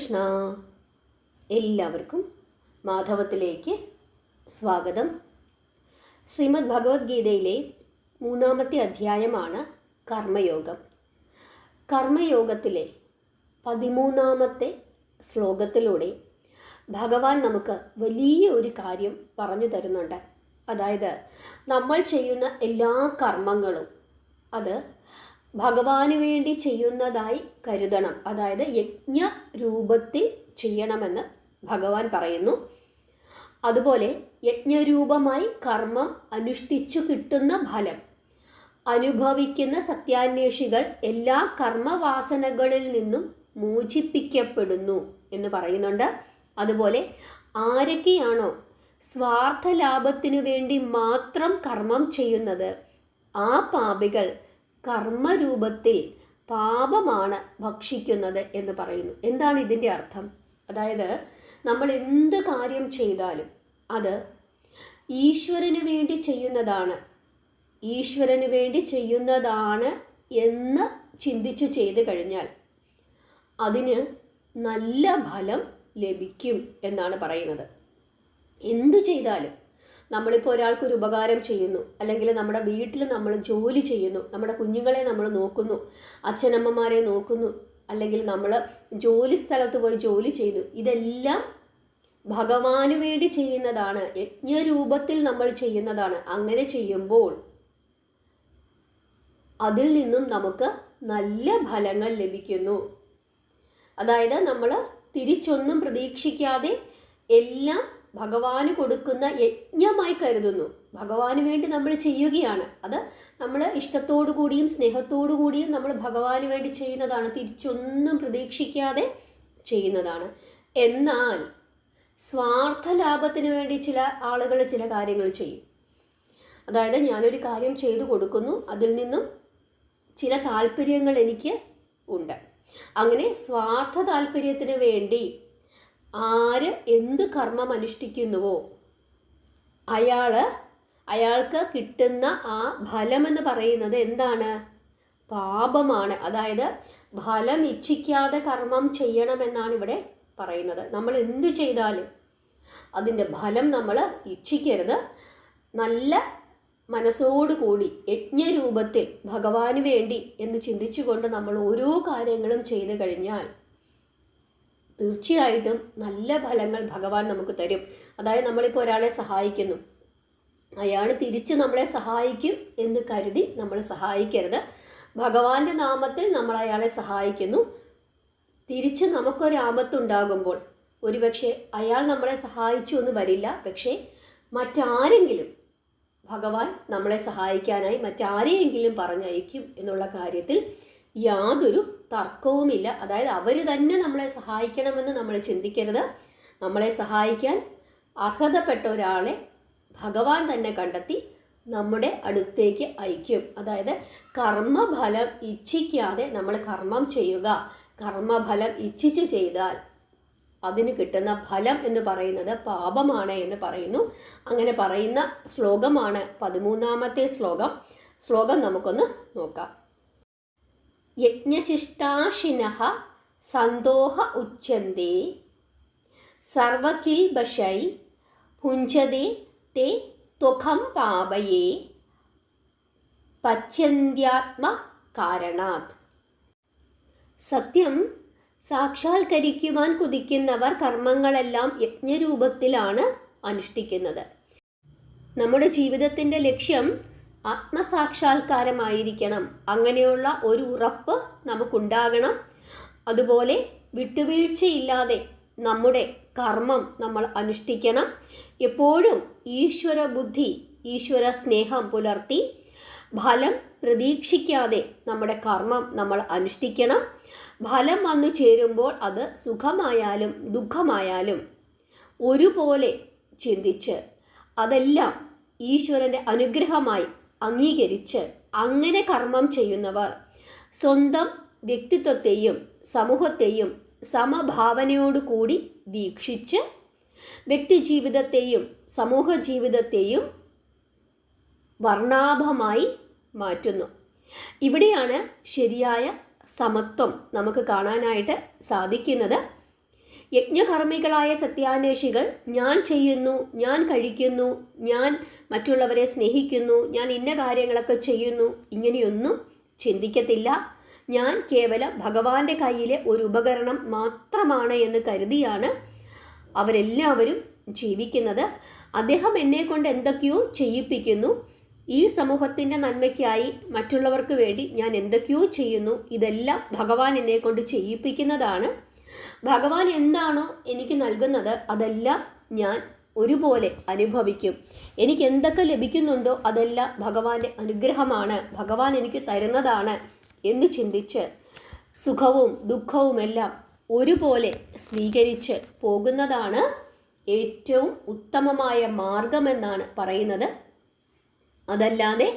കൃഷ്ണ. എല്ലാവർക്കും മാധവത്തിലേക്ക് സ്വാഗതം. ശ്രീമദ് ഭഗവത്ഗീതയിലെ 3-ാമത്തെ അധ്യായമാണ് കർമ്മയോഗം. കർമ്മയോഗത്തിലെ 13-ാമത്തെ ശ്ലോകത്തിലൂടെ ഭഗവാൻ നമുക്ക് വലിയ ഒരു കാര്യം പറഞ്ഞു തരുന്നുണ്ട്. അതായത് നമ്മൾ ചെയ്യുന്ന എല്ലാ കർമ്മങ്ങളും അത് ഭഗവാന് വേണ്ടി ചെയ്യുന്നതായി കരുതണം. അതായത് യജ്ഞ രൂപത്തിൽ ചെയ്യണമെന്ന് ഭഗവാൻ പറയുന്നു. അതുപോലെ യജ്ഞരൂപമായി കർമ്മം അനുഷ്ഠിച്ചു കിട്ടുന്ന ഫലം അനുഭവിക്കുന്ന സത്യാന്വേഷികൾ എല്ലാ കർമ്മവാസനകളിൽ നിന്നും മോചിപ്പിക്കപ്പെടുന്നു എന്ന് പറയുന്നുണ്ട്. അതുപോലെ ആരൊക്കെയാണോ സ്വാർത്ഥ ലാഭത്തിനു വേണ്ടി മാത്രം കർമ്മം ചെയ്യുന്നത്, ആ പാപികൾ കർമ്മരൂപത്തിൽ പാപമാണ് ഭക്ഷിക്കുന്നത് എന്ന് പറയുന്നു. എന്താണ് ഇതിൻ്റെ അർത്ഥം? അതായത് നമ്മൾ എന്ത് കാര്യം ചെയ്താലും അത് ഈശ്വരന് വേണ്ടി ചെയ്യുന്നതാണ് എന്ന് ചിന്തിച്ചു ചെയ്തു കഴിഞ്ഞാൽ അതിന് നല്ല ഫലം ലഭിക്കും എന്നാണ് പറയുന്നത്. എന്തു ചെയ്താലും നമ്മളിപ്പോൾ ഒരാൾക്കൊരു ഉപകാരം ചെയ്യുന്നു, അല്ലെങ്കിൽ നമ്മുടെ വീട്ടിൽ നമ്മൾ ജോലി ചെയ്യുന്നു, നമ്മുടെ കുഞ്ഞുങ്ങളെ നമ്മൾ നോക്കുന്നു, അച്ഛനമ്മമാരെ നോക്കുന്നു, അല്ലെങ്കിൽ നമ്മൾ ജോലി സ്ഥലത്ത് പോയി ജോലി ചെയ്യുന്നു, ഇതെല്ലാം ഭഗവാന് വേണ്ടി ചെയ്യുന്നതാണ്, യജ്ഞരൂപത്തിൽ നമ്മൾ ചെയ്യുന്നതാണ്. അങ്ങനെ ചെയ്യുമ്പോൾ അതിൽ നിന്നും നമുക്ക് നല്ല ഫലങ്ങൾ ലഭിക്കുന്നു. അതായത് നമ്മൾ തിരിച്ചൊന്നും പ്രതീക്ഷിക്കാതെ എല്ലാം ഭഗവാന് കൊടുക്കുന്ന യജ്ഞമായി കരുതുന്നു. ഭഗവാന് വേണ്ടി നമ്മൾ ചെയ്യുകയാണ്. അത് നമ്മൾ ഇഷ്ടത്തോടു കൂടിയും സ്നേഹത്തോടു കൂടിയും നമ്മൾ ഭഗവാന് വേണ്ടി ചെയ്യുന്നതാണ്, തിരിച്ചൊന്നും പ്രതീക്ഷിക്കാതെ ചെയ്യുന്നതാണ്. എന്നാൽ സ്വാർത്ഥ ലാഭത്തിന് വേണ്ടി ചില ആളുകൾ ചില കാര്യങ്ങൾ ചെയ്യും. അതായത് ഞാനൊരു കാര്യം ചെയ്തു കൊടുക്കുന്നു, അതിൽ നിന്നും ചില താല്പര്യങ്ങൾ എനിക്ക് ഉണ്ട്. അങ്ങനെ സ്വാർത്ഥ താല്പര്യത്തിന് വേണ്ടി ആര് എന്ത് കർമ്മം അനുഷ്ഠിക്കുന്നുവോ അയാൾക്ക് കിട്ടുന്ന ആ ഫലമെന്ന് പറയുന്നത് എന്താണ്? പാപമാണ്. അതായത് ഫലം ഇച്ഛിക്കാതെ കർമ്മം ചെയ്യണമെന്നാണ് ഇവിടെ പറയുന്നത്. നമ്മൾ എന്ത് ചെയ്താലും അതിൻ്റെ ഫലം നമ്മൾ ഇച്ഛിക്കരുത്. നല്ല മനസ്സോടുകൂടി യജ്ഞരൂപത്തിൽ ഭഗവാന് വേണ്ടി എന്ന് ചിന്തിച്ചുകൊണ്ട് നമ്മൾ ഓരോ കാര്യങ്ങളും ചെയ്തു കഴിഞ്ഞാൽ തീർച്ചയായിട്ടും നല്ല ഫലങ്ങൾ ഭഗവാൻ നമുക്ക് തരും. അതായത് നമ്മളിപ്പോൾ ഒരാളെ സഹായിക്കുന്നു, അയാൾ തിരിച്ച് നമ്മളെ സഹായിക്കും എന്ന് കരുതി നമ്മൾ സഹായിക്കരുത്. ഭഗവാന്റെ നാമത്തിൽ നമ്മൾ അയാളെ സഹായിക്കുന്നു. തിരിച്ച് നമുക്കൊരാപത്തുണ്ടാകുമ്പോൾ ഒരുപക്ഷെ അയാൾ നമ്മളെ സഹായിച്ചു എന്ന് വരില്ല, പക്ഷേ മറ്റാരെങ്കിലും ഭഗവാൻ നമ്മളെ സഹായിക്കാനായി മറ്റാരെയെങ്കിലും പറഞ്ഞയക്കും എന്നുള്ള കാര്യത്തിൽ യാതൊരു തർക്കവുമില്ല. അതായത് അവർ തന്നെ നമ്മളെ സഹായിക്കണമെന്ന് നമ്മൾ ചിന്തിക്കരുത്. നമ്മളെ സഹായിക്കാൻ അർഹതപ്പെട്ട ഒരാളെ ഭഗവാൻ തന്നെ കണ്ടെത്തി നമ്മുടെ അടുത്തേക്ക് അയക്കും. അതായത് കർമ്മഫലം ഇച്ഛിക്കാതെ നമ്മൾ കർമ്മം ചെയ്യുക. കർമ്മഫലം ഇച്ഛിച്ചു ചെയ്താൽ അതിന് കിട്ടുന്ന ഫലം എന്ന് പറയുന്നത് പാപമാണ് എന്ന് പറയുന്നു. അങ്ങനെ പറയുന്ന ശ്ലോകമാണ് 13-ാമത്തെ ശ്ലോകം നമുക്കൊന്ന് നോക്കാം. യജ്ഞശിഷ്ടാശിനഃ സന്തോഹ ഉച്യന്തേ സർവകിൽബഷൈ ഭുഞ്ജതേ തേ ത്വഖം പാപയേ പച്യന്ത്യാത്മ കാരണാത്. സത്യം സാക്ഷാത്കരിക്കുവാൻ കുതിക്കുന്നവർ കർമ്മങ്ങളെല്ലാം യജ്ഞരൂപത്തിലാണ് അനുഷ്ഠിക്കുന്നത്. നമ്മുടെ ജീവിതത്തിൻ്റെ ലക്ഷ്യം ആത്മസാക്ഷാത്കാരമായിരിക്കണം. അങ്ങനെയുള്ള ഒരു ഉറപ്പ് നമുക്കുണ്ടാകണം. അതുപോലെ വിട്ടുവീഴ്ചയില്ലാതെ നമ്മുടെ കർമ്മം നമ്മൾ അനുഷ്ഠിക്കണം. എപ്പോഴും ഈശ്വര ബുദ്ധി, ഈശ്വര സ്നേഹം പുലർത്തി ഫലം പ്രതീക്ഷിക്കാതെ നമ്മുടെ കർമ്മം നമ്മൾ അനുഷ്ഠിക്കണം. ഫലം വന്നു ചേരുമ്പോൾ അത് സുഖമായാലും ദുഃഖമായാലും ഒരുപോലെ ചിന്തിച്ച് അതെല്ലാം ഈശ്വരൻ്റെ അനുഗ്രഹമായി അംഗീകരിച്ച് അങ്ങനെ കർമ്മം ചെയ്യുന്നവർ സ്വന്തം വ്യക്തിത്വത്തെയും സമൂഹത്തെയും സമഭാവനയോടുകൂടി വീക്ഷിച്ച് വ്യക്തിജീവിതത്തെയും സമൂഹ ജീവിതത്തെയും വർണ്ണാഭമായി മാറ്റുന്നു. ഇവിടെയാണ് ശരിയായ സമത്വം നമുക്ക് കാണാനായിട്ട് സാധിക്കുന്നത്. യജ്ഞകർമ്മികളായ സത്യാന്വേഷികൾ ഞാൻ ചെയ്യുന്നു, ഞാൻ കഴിക്കുന്നു, ഞാൻ മറ്റുള്ളവരെ സ്നേഹിക്കുന്നു, ഞാൻ ഇന്ന കാര്യങ്ങളൊക്കെ ചെയ്യുന്നു, ഇങ്ങനെയൊന്നും ചിന്തിക്കത്തില്ല. ഞാൻ കേവലം ഭഗവാന്റെ കയ്യിലെ ഒരു ഉപകരണം മാത്രമാണ് എന്ന് കരുതിയാണ് അവരെല്ലാവരും ജീവിക്കുന്നത്. അദ്ദേഹം എന്നെക്കൊണ്ട് എന്തൊക്കെയോ ചെയ്യിപ്പിക്കുന്നു. ഈ സമൂഹത്തിൻ്റെ നന്മയ്ക്കായി മറ്റുള്ളവർക്ക് വേണ്ടി ഞാൻ എന്തൊക്കെയോ ചെയ്യുന്നു. ഇതെല്ലാം ഭഗവാൻ എന്നെക്കൊണ്ട് ചെയ്യിപ്പിക്കുന്നതാണ്. ഭഗവാൻ എന്താണോ എനിക്ക് നൽകുന്നത് അതെല്ലാം ഞാൻ ഒരുപോലെ അനുഭവിക്കും. എനിക്ക് എന്തൊക്കെ ലഭിക്കുന്നുണ്ടോ അതെല്ലാം ഭഗവാന്റെ അനുഗ്രഹമാണ്, ഭഗവാൻ എനിക്ക് തരുന്നതാണ് എന്ന് ചിന്തിച്ച് സുഖവും ദുഃഖവുമെല്ലാം ഒരുപോലെ സ്വീകരിച്ച് പോകുന്നതാണ് ഏറ്റവും ഉത്തമമായ മാർഗമെന്നാണ് പറയുന്നത്. അതല്ലാതെ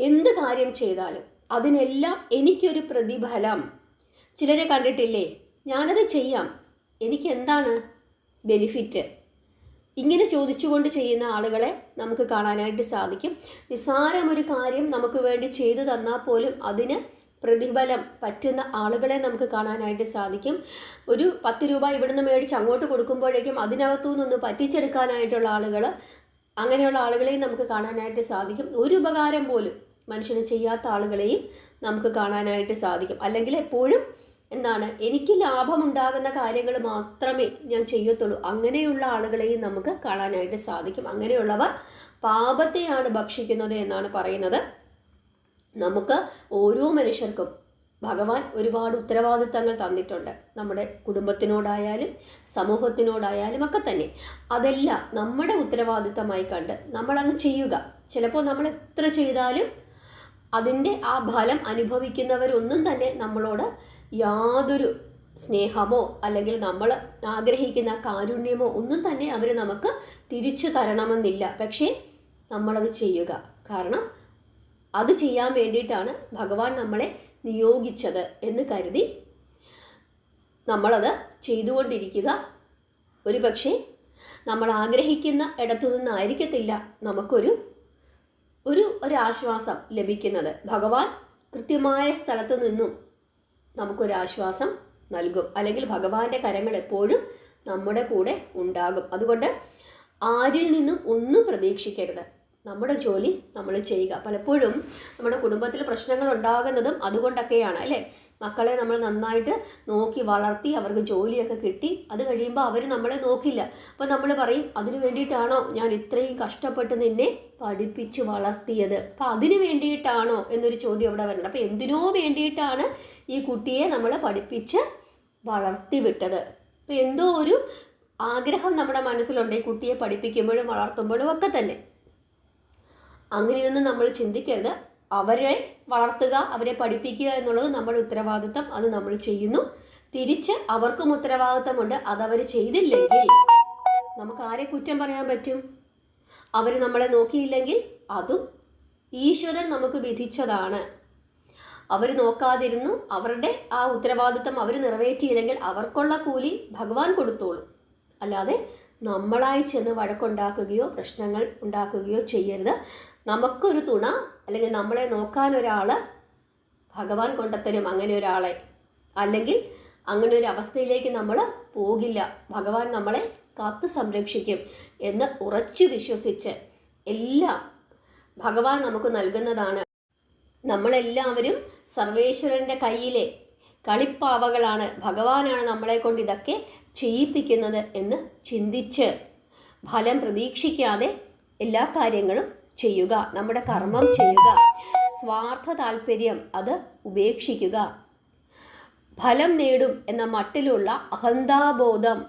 എന്ത് കാര്യം ചെയ്താലും അതിനെല്ലാം എനിക്കൊരു പ്രതിഫലം. ചിലരെ കണ്ടിട്ടില്ലേ, ഞാനത് ചെയ്യാം, എനിക്ക് എന്താണ് ബെനിഫിറ്റ്, ഇങ്ങനെ ചോദിച്ചുകൊണ്ട് ചെയ്യുന്ന ആളുകളെ നമുക്ക് കാണാനായിട്ട് സാധിക്കും. നിസ്സാരമൊരു കാര്യം നമുക്ക് വേണ്ടി ചെയ്തു തന്നാൽ പോലും അതിന് പ്രതിഫലം പറ്റുന്ന ആളുകളെ നമുക്ക് കാണാനായിട്ട് സാധിക്കും. ഒരു 10 രൂപ ഇവിടുന്ന് മേടിച്ച് അങ്ങോട്ട് കൊടുക്കുമ്പോഴേക്കും അതിനകത്തു നിന്ന് പറ്റിച്ചെടുക്കാനായിട്ടുള്ള ആളുകൾ, അങ്ങനെയുള്ള ആളുകളെയും നമുക്ക് കാണാനായിട്ട് സാധിക്കും. ഒരു ഉപകാരം പോലും മനുഷ്യന് ചെയ്യാത്ത ആളുകളെയും നമുക്ക് കാണാനായിട്ട് സാധിക്കും. അല്ലെങ്കിൽ എപ്പോഴും എന്താണ്, എനിക്ക് ലാഭമുണ്ടാകുന്ന കാര്യങ്ങൾ മാത്രമേ ഞാൻ ചെയ്യത്തുള്ളൂ, അങ്ങനെയുള്ള ആളുകളെയും നമുക്ക് കാണാനായിട്ട് സാധിക്കും. അങ്ങനെയുള്ളവർ പാപത്തെയാണ് ഭക്ഷിക്കുന്നത് എന്നാണ് പറയുന്നത്. നമുക്ക് ഓരോ മനുഷ്യർക്കും ഭഗവാൻ ഒരുപാട് ഉത്തരവാദിത്തങ്ങൾ തന്നിട്ടുണ്ട്. നമ്മുടെ കുടുംബത്തിനോടായാലും സമൂഹത്തിനോടായാലും ഒക്കെ തന്നെ. അതെല്ലാം നമ്മുടെ ഉത്തരവാദിത്തമായി കണ്ട് നമ്മളങ്ങ് ചെയ്യുക. ചിലപ്പോൾ നമ്മൾ എത്ര ചെയ്താലും അതിൻ്റെ ആ ഫലം അനുഭവിക്കുന്നവരൊന്നും തന്നെ നമ്മളോട് യാതൊരു സ്നേഹമോ അല്ലെങ്കിൽ നമ്മൾ ആഗ്രഹിക്കുന്ന കാരുണ്യമോ ഒന്നും തന്നെ അവർ നമുക്ക് തിരിച്ചു തരണമെന്നില്ല. പക്ഷേ നമ്മളത് ചെയ്യുക. കാരണം അത് ചെയ്യാൻ വേണ്ടിയിട്ടാണ് ഭഗവാൻ നമ്മളെ നിയോഗിച്ചത് എന്ന് കരുതി നമ്മളത് ചെയ്തുകൊണ്ടിരിക്കുക. ഒരു പക്ഷേ നമ്മൾ ആഗ്രഹിക്കുന്ന ഇടത്തു നിന്നായിരിക്കത്തില്ല നമുക്കൊരു ആശ്വാസം ലഭിക്കുന്നത്. ഭഗവാൻ കൃത്യമായ സ്ഥലത്തു നിന്നും നമുക്കൊരാശ്വാസം നൽകും. അല്ലെങ്കിൽ ഭഗവാന്റെ കരങ്ങൾ എപ്പോഴും നമ്മുടെ കൂടെ ഉണ്ടാകും. അതുകൊണ്ട് ആരിൽ നിന്നും ഒന്നും പ്രതീക്ഷിക്കരുത്. നമ്മുടെ ജോലി നമ്മൾ ചെയ്യുക. പലപ്പോഴും നമ്മുടെ കുടുംബത്തിൽ പ്രശ്നങ്ങൾ ഉണ്ടാകുന്നതും അതുകൊണ്ടൊക്കെയാണ് അല്ലേ. മക്കളെ നമ്മൾ നന്നായിട്ട് നോക്കി വളർത്തി അവർക്ക് ജോലിയൊക്കെ കിട്ടി, അത് കഴിയുമ്പോൾ അവർ നമ്മളെ നോക്കില്ല. അപ്പോൾ നമ്മൾ പറയും, അതിനു വേണ്ടിയിട്ടാണോ ഞാൻ ഇത്രയും കഷ്ടപ്പെട്ട് നിന്നെ പഠിപ്പിച്ച് വളർത്തിയത്, അപ്പോൾ അതിനു വേണ്ടിയിട്ടാണോ എന്നൊരു ചോദ്യം അവിടെ വരുന്നുണ്ട്. അപ്പോൾ എന്തിനോ വേണ്ടിയിട്ടാണ് ഈ കുട്ടിയെ നമ്മൾ പഠിപ്പിച്ച് വളർത്തി വിട്ടത്. അപ്പോൾ എന്തോ ഒരു ആഗ്രഹം നമ്മുടെ മനസ്സിലുണ്ട് ഈ കുട്ടിയെ പഠിപ്പിക്കുമ്പോഴും വളർത്തുമ്പോഴും ഒക്കെ തന്നെ. അങ്ങനെയൊന്നും നമ്മൾ ചിന്തിക്കരുത്. അവരെ വളർത്തുക, അവരെ പഠിപ്പിക്കുക എന്നുള്ളത് നമ്മുടെ ഉത്തരവാദിത്തം. അത് നമ്മൾ ചെയ്യുന്നു. തിരിച്ച് അവർക്കും ഉത്തരവാദിത്തമുണ്ട്. അതവർ ചെയ്തില്ലെങ്കിൽ നമുക്ക് ആരെ കുറ്റം പറയാൻ പറ്റും? അവർ നമ്മളെ നോക്കിയില്ലെങ്കിൽ അതും ഈശ്വരൻ നമുക്ക് വിധിച്ചതാണ്. അവർ നോക്കാതിരുന്നു, അവരുടെ ആ ഉത്തരവാദിത്തം അവർ നിറവേറ്റിയില്ലെങ്കിൽ അവർക്കുള്ള കൂലി ഭഗവാൻ കൊടുത്തോളും. അല്ലാതെ നമ്മളായി ചെന്ന് വഴക്കുണ്ടാക്കുകയോ പ്രശ്നങ്ങൾ ഉണ്ടാക്കുകയോ ചെയ്യരുത്. നമുക്കൊരു തുണ അല്ലെങ്കിൽ നമ്മളെ നോക്കാൻ ഒരാൾ ഭഗവാൻ കൊണ്ടുത്തരും അങ്ങനെ ഒരാളെ. അല്ലെങ്കിൽ അങ്ങനെ ഒരു അവസ്ഥയിലേക്ക് നമ്മൾ പോകില്ല. ഭഗവാൻ നമ്മളെ കാത്തു സംരക്ഷിക്കും എന്ന് ഉറച്ചു വിശ്വസിച്ച് എല്ലാം ഭഗവാൻ നമുക്ക് നൽകുന്നതാണ്. നമ്മളെല്ലാവരും സർവേശ്വരൻ്റെ കയ്യിലെ കളിപ്പാവകളാണ്. ഭഗവാനാണ് നമ്മളെ കൊണ്ട് ഇതൊക്കെ ചെയ്യിപ്പിക്കുന്നത് എന്ന് ചിന്തിച്ച് ഫലം പ്രതീക്ഷിക്കാതെ എല്ലാ കാര്യങ്ങളും ചെയ്യുക. നമ്മുടെ കർമ്മം ചെയ്യുക. സ്വാർത്ഥ താല്പര്യം അത് ഉപേക്ഷിക്കുക. ഫലം നേടും എന്ന മട്ടിലുള്ള അഹന്താബോധം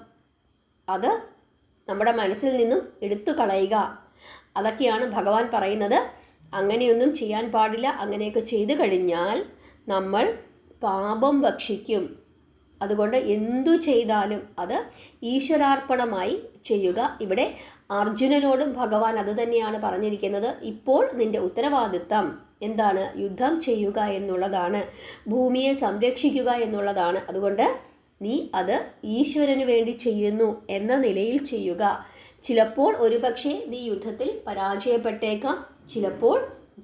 അത് നമ്മുടെ മനസ്സിൽ നിന്നും എടുത്തു കളയുക. അതൊക്കെയാണ് ഭഗവാൻ പറയുന്നത്. അങ്ങനെയൊന്നും ചെയ്യാൻ പാടില്ല. അങ്ങനെയൊക്കെ ചെയ്തു കഴിഞ്ഞാൽ നമ്മൾ പാപം ഭക്ഷിക്കും. അതുകൊണ്ട് എന്തു ചെയ്താലും അത് ഈശ്വരാർപ്പണമായി ചെയ്യുക. ഇവിടെ അർജുനനോടും ഭഗവാൻ അത് തന്നെയാണ് പറഞ്ഞിരിക്കുന്നത്. ഇപ്പോൾ നിന്റെ ഉത്തരവാദിത്തം എന്താണ്? യുദ്ധം ചെയ്യുക എന്നുള്ളതാണ്, ഭൂമിയെ സംരക്ഷിക്കുക എന്നുള്ളതാണ്. അതുകൊണ്ട് നീ അത് ഈശ്വരന് വേണ്ടി ചെയ്യുന്നു എന്ന നിലയിൽ ചെയ്യുക. ചിലപ്പോൾ ഒരുപക്ഷെ നീ യുദ്ധത്തിൽ പരാജയപ്പെട്ടേക്കാം, ചിലപ്പോൾ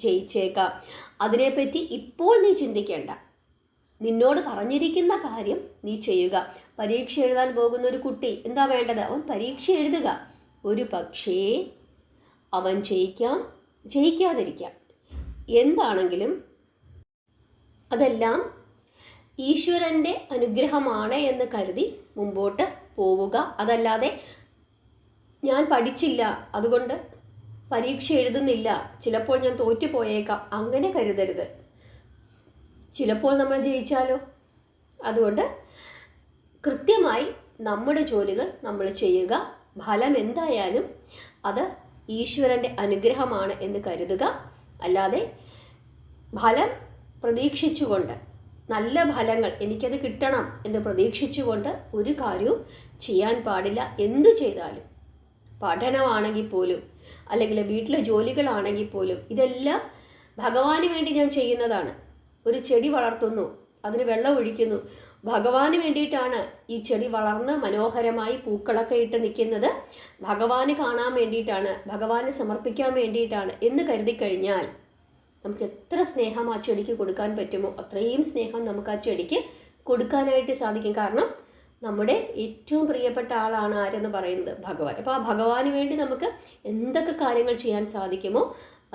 ജയിച്ചേക്കാം. അതിനെപ്പറ്റി ഇപ്പോൾ നീ ചിന്തിക്കേണ്ട. നിന്നോട് പറഞ്ഞിരിക്കുന്ന കാര്യം നീ ചെയ്യുക. പരീക്ഷ എഴുതാൻ പോകുന്ന ഒരു കുട്ടി എന്താ വേണ്ടത്? അവൻ പരീക്ഷ എഴുതുക. ഒരു പക്ഷേ അവൻ ജയിക്കാം, ജയിക്കാതിരിക്കാം. എന്താണെങ്കിലും അതെല്ലാം ഈശ്വരൻ്റെ അനുഗ്രഹമാണ് എന്ന് കരുതി മുമ്പോട്ട് പോവുക. അതല്ലാതെ ഞാൻ പഠിച്ചില്ല, അതുകൊണ്ട് പരീക്ഷ എഴുതുന്നില്ല, ചിലപ്പോൾ ഞാൻ തോറ്റുപോയേക്കാം, അങ്ങനെ കരുതരുത്. ചിലപ്പോൾ നമ്മൾ ജയിച്ചാലോ? അതുകൊണ്ട് കൃത്യമായി നമ്മുടെ ജോലികൾ നമ്മൾ ചെയ്യുക. ഫലം എന്തായാലും അത് ഈശ്വരൻ്റെ അനുഗ്രഹമാണ് എന്ന് കരുതുക. അല്ലാതെ ഫലം പ്രതീക്ഷിച്ചുകൊണ്ട്, നല്ല ഫലങ്ങൾ എനിക്കത് കിട്ടണം എന്ന് പ്രതീക്ഷിച്ചുകൊണ്ട് ഒരു കാര്യവും ചെയ്യാൻ പാടില്ല. എന്തു ചെയ്താലും, പഠനമാണെങ്കിൽ പോലും അല്ലെങ്കിൽ വീട്ടിലെ ജോലികളാണെങ്കിൽ പോലും, ഇതെല്ലാം ഭഗവാന് വേണ്ടി ഞാൻ ചെയ്യുന്നതാണ്. ഒരു ചെടി വളർത്തുന്നു, അതിന് വെള്ളം ഒഴിക്കുന്നു, ഭഗവാന് വേണ്ടിയിട്ടാണ് ഈ ചെടി വളർന്ന് മനോഹരമായി പൂക്കളൊക്കെ ഇട്ട് നിൽക്കുന്നത്. ഭഗവാന് കാണാൻ വേണ്ടിയിട്ടാണ്, ഭഗവാന് സമർപ്പിക്കാൻ വേണ്ടിയിട്ടാണ് എന്ന് കരുതി കഴിഞ്ഞാൽ നമുക്ക് എത്ര സ്നേഹം ആ ചെടിക്ക് കൊടുക്കാൻ പറ്റുമോ അത്രയും സ്നേഹം നമുക്ക് ആ ചെടിക്ക് കൊടുക്കാനായിട്ട് സാധിക്കും. കാരണം നമ്മുടെ ഏറ്റവും പ്രിയപ്പെട്ട ആളാണ് ആരെന്ന് പറയുന്നത്? ഭഗവാൻ. അപ്പോൾ ആ ഭഗവാന് വേണ്ടി നമുക്ക് എന്തൊക്കെ കാര്യങ്ങൾ ചെയ്യാൻ സാധിക്കുമോ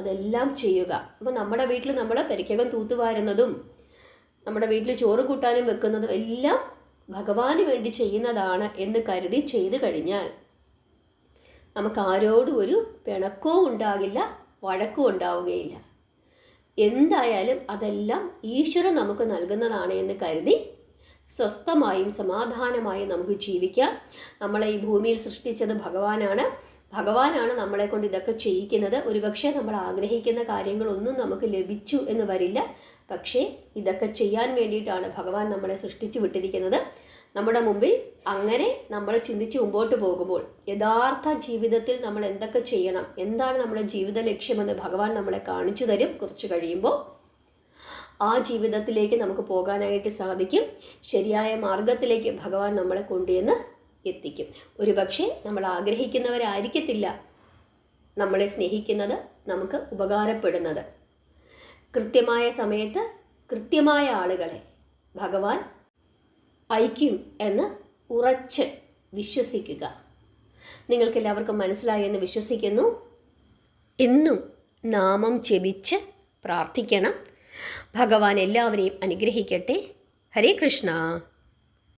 അതെല്ലാം ചെയ്യുക. അപ്പോൾ നമ്മുടെ വീട്ടിൽ നമ്മൾ പെരക്കകം തൂത്തുവാരുന്നതും നമ്മുടെ വീട്ടിൽ ചോറ് കൂട്ടാനും വെക്കുന്നതും എല്ലാം ഭഗവാന് വേണ്ടി ചെയ്യുന്നതാണ് എന്ന് കരുതി ചെയ്തു കഴിഞ്ഞാൽ നമുക്ക് ആരോടും ഒരു പിണക്കവും ഉണ്ടാകില്ല, വഴക്കും ഉണ്ടാവുകയില്ല. എന്തായാലും അതെല്ലാം ഈശ്വരൻ നമുക്ക് നൽകുന്നതാണ് എന്ന് കരുതി സ്വസ്ഥമായും സമാധാനമായും നമുക്ക് ജീവിക്കാം. നമ്മളെ ഈ ഭൂമിയിൽ സൃഷ്ടിച്ചത് ഭഗവാനാണ്. ഭഗവാനാണ് നമ്മളെ കൊണ്ട് ഇതൊക്കെ ചെയ്യിക്കുന്നത്. ഒരുപക്ഷെ നമ്മൾ ആഗ്രഹിക്കുന്ന കാര്യങ്ങളൊന്നും നമുക്ക് ലഭിച്ചു എന്ന് വരില്ല. പക്ഷേ ഇതൊക്കെ ചെയ്യാൻ വേണ്ടിയിട്ടാണ് ഭഗവാൻ നമ്മളെ സൃഷ്ടിച്ചു വിട്ടിരിക്കുന്നത്. നമ്മുടെ മുമ്പിൽ അങ്ങനെ നമ്മൾ ചിന്തിച്ച് മുമ്പോട്ട് പോകുമ്പോൾ യഥാർത്ഥ ജീവിതത്തിൽ നമ്മൾ എന്തൊക്കെ ചെയ്യണം, എന്താണ് നമ്മുടെ ജീവിത ലക്ഷ്യമെന്ന് ഭഗവാൻ നമ്മളെ കാണിച്ചു തരും. കുറച്ച് കഴിയുമ്പോൾ ആ ജീവിതത്തിലേക്ക് നമുക്ക് പോകാനായിട്ട് സാധിക്കും. ശരിയായ മാർഗത്തിലേക്ക് ഭഗവാൻ നമ്മളെ കൊണ്ടുവന്ന് എത്തിക്കും. ഒരുപക്ഷെ നമ്മൾ ആഗ്രഹിക്കുന്നവരായിരിക്കത്തില്ല നമ്മളെ സ്നേഹിക്കുന്നത്, നമുക്ക് ഉപകാരപ്പെടുന്നത്. കൃത്യമായ സമയത്ത് കൃത്യമായ ആളുകളെ ഭഗവാൻ അയക്കും എന്ന് ഉറച്ച് വിശ്വസിക്കുക. നിങ്ങൾക്കെല്ലാവർക്കും മനസ്സിലായി എന്ന് വിശ്വസിക്കുന്നു. എന്നും നാമം ജപിച്ച് പ്രാർത്ഥിക്കണം. ഭഗവാൻ എല്ലാവരെയും അനുഗ്രഹിക്കട്ടെ. ഹരേ കൃഷ്ണ.